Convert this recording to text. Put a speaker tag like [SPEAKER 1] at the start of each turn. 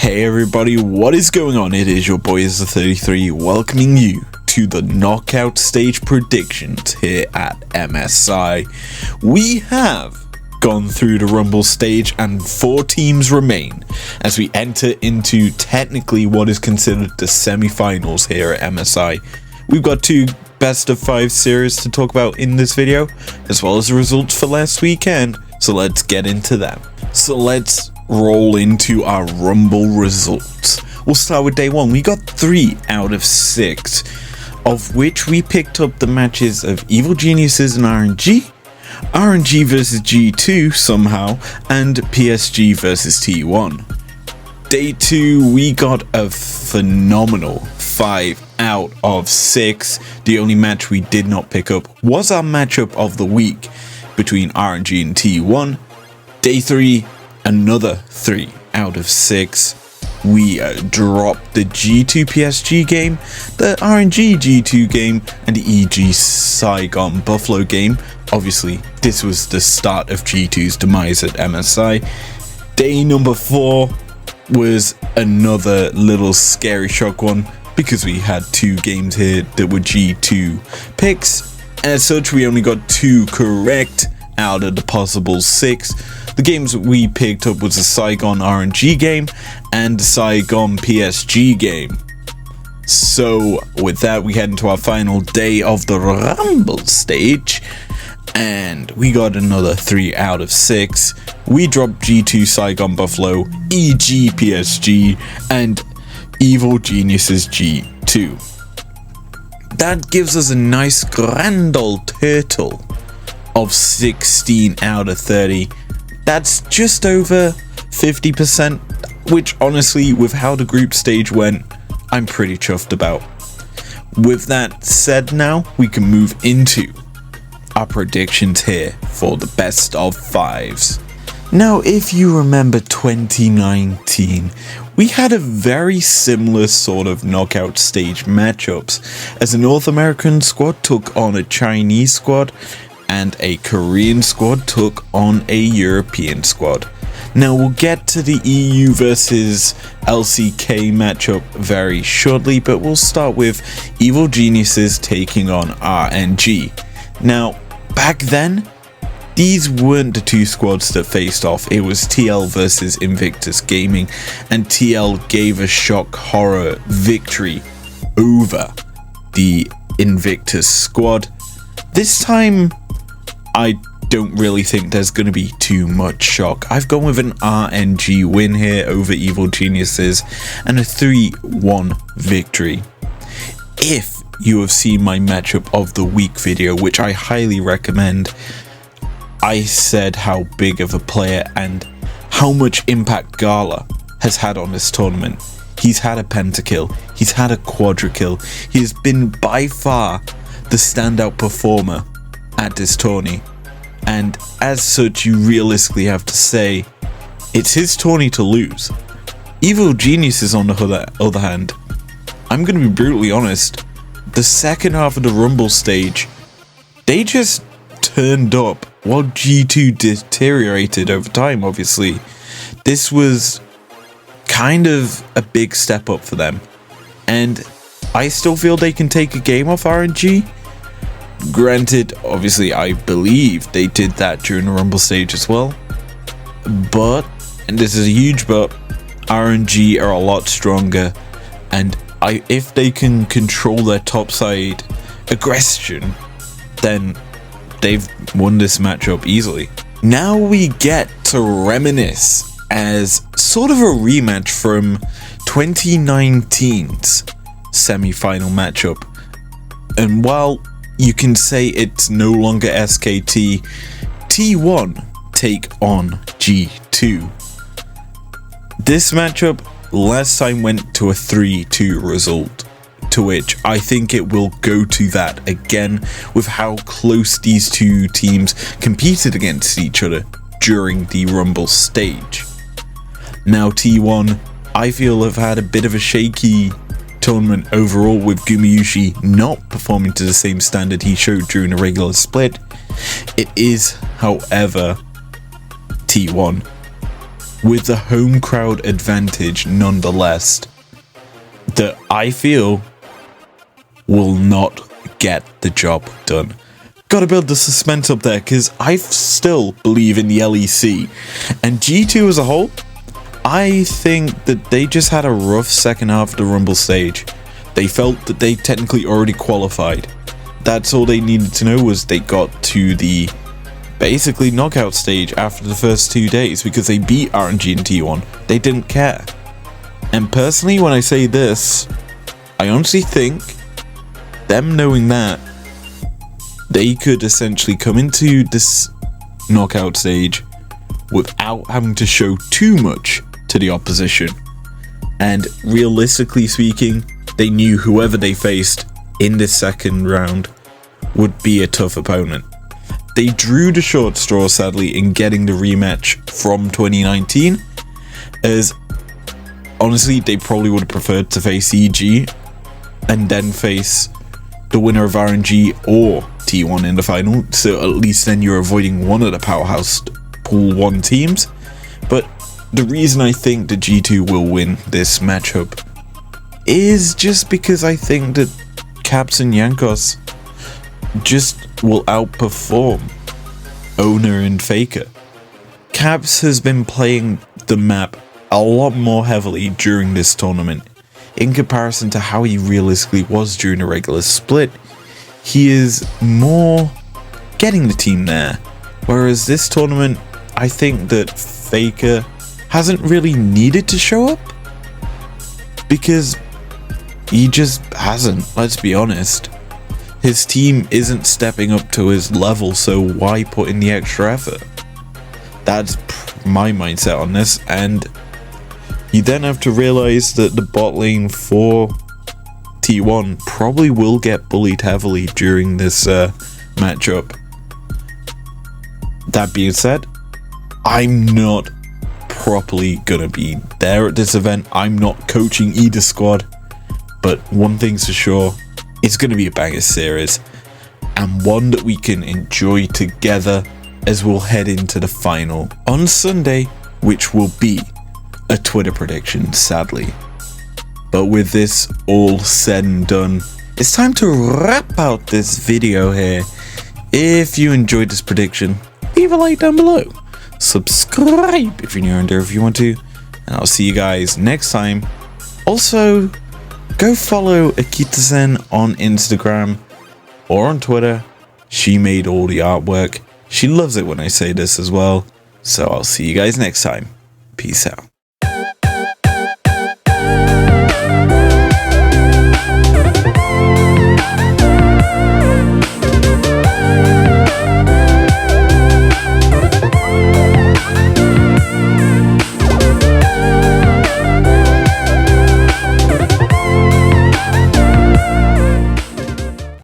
[SPEAKER 1] Hey everybody, what is going on? It is your boy Izlogic33 welcoming you to the knockout stage predictions here at MSI. We have gone through the Rumble stage and 4 teams remain as we enter into technically what is considered the semi-finals here at MSI. We've got 2 best of 5 series to talk about in this video, as well as the results for last weekend, so let's get into them. So let's roll into our Rumble results. We'll start with day 1. We got 3 out of 6, of which we picked up the matches of Evil Geniuses and RNG versus G2 somehow, and PSG versus T1. Day 2, we got a phenomenal 5 out of 6. The only match we did not pick up was our matchup of the week between RNG and T1. Day 3, another 3 out of 6. We dropped the G2 PSG game, the RNG G2 game, and the EG Saigon Buffalo game. Obviously, this was the start of G2's demise at MSI. Day number 4 was another little scary shock one, because we had 2 games here that were G2 picks. As such, we only got 2 correct out of the possible 6. The games we picked up was the Saigon RNG game and the Saigon PSG game. So with that, we head into our final day of the Rumble stage, and we got another 3 out of 6. We dropped G2 Saigon Buffalo, EG PSG, and Evil Geniuses G2. That gives us a nice grand old total of 16 out of 30. That's just over 50%, which honestly, with how the group stage went, I'm pretty chuffed about. With that said, now we can move into our predictions here for the best of 5s. Now, if you remember 2019, we had a very similar sort of knockout stage matchups, as a North American squad took on a Chinese squad, and a Korean squad took on a European squad. Now, we'll get to the EU versus LCK matchup very shortly, but we'll start with Evil Geniuses taking on RNG. Now, back then, these weren't the 2 squads that faced off. It was TL versus Invictus Gaming, and TL gave a shock horror victory over the Invictus squad. This time, I don't really think there's going to be too much shock. I've gone with an RNG win here over Evil Geniuses and a 3-1 victory. If you have seen my matchup of the week video, which I highly recommend, I said how big of a player and how much impact Gala has had on this tournament. He's had a pentakill, he's had a quadra-kill, he has been by far the standout performer at this tourney, and as such you realistically have to say it's his tourney to lose. Evil Geniuses, on the other hand, I'm going to be brutally honest, the second half of the Rumble stage, they just turned up while G2 deteriorated over time. Obviously, this was kind of a big step up for them, and I still feel they can take a game off RNG. Granted, obviously, I believe they did that during the Rumble stage as well. But, and this is a huge but, RNG are a lot stronger. And if they can control their topside aggression, then they've won this matchup easily. Now we get to reminisce as sort of a rematch from 2019's semi-final matchup. And while you can say it's no longer SKT, T1 take on G2. This matchup last time went to a 3-2 result, to which I think it will go to that again with how close these 2 teams competed against each other during the Rumble stage. Now T1, I feel, have had a bit of a shaky tournament overall, with Gumayushi not performing to the same standard he showed during the regular split. It is, however, T1 with the home crowd advantage nonetheless, that I feel will not get the job done. Gotta build the suspense up there, because I still believe in the LEC. And G2 as a whole, I think that they just had a rough second half of the Rumble stage. They felt that they technically already qualified. That's all they needed to know, was they got to the basically knockout stage after the first 2 days, because they beat RNG and T1. They didn't care. And personally, when I say this, I honestly think them knowing that, they could essentially come into this knockout stage without having to show too much to the opposition. And realistically speaking, they knew whoever they faced in this second round would be a tough opponent. They drew the short straw, sadly, in getting the rematch from 2019, as honestly, they probably would have preferred to face EG and then face the winner of RNG or T1 in the final, so at least then you're avoiding one of the powerhouse Pool 1 teams. But the reason I think the G2 will win this matchup is just because I think that Caps and Yankos just will outperform Owner and Faker. Caps has been playing the map a lot more heavily during this tournament in comparison to how he realistically was during a regular split. He is more getting the team there, whereas this tournament, I think that Faker hasn't really needed to show up, because he just hasn't, let's be honest. His team isn't stepping up to his level, so why put in the extra effort? That's my mindset on this. And you then have to realize that the bot lane for T1 probably will get bullied heavily during this matchup. That being said, I'm not properly gonna be there at this event. I'm not coaching either squad, but one thing's for sure, it's gonna be a banger series, and one that we can enjoy together as we'll head into the final on Sunday, which will be a Twitter prediction, sadly. But with this all said and done, it's time to wrap out this video here. If you enjoyed this prediction, leave a like down below. Subscribe if you're new and if you want to. And I'll see you guys next time. Also, go follow Akita-sen on Instagram or on Twitter. She made all the artwork. She loves it when I say this as well. So I'll see you guys next time. Peace out.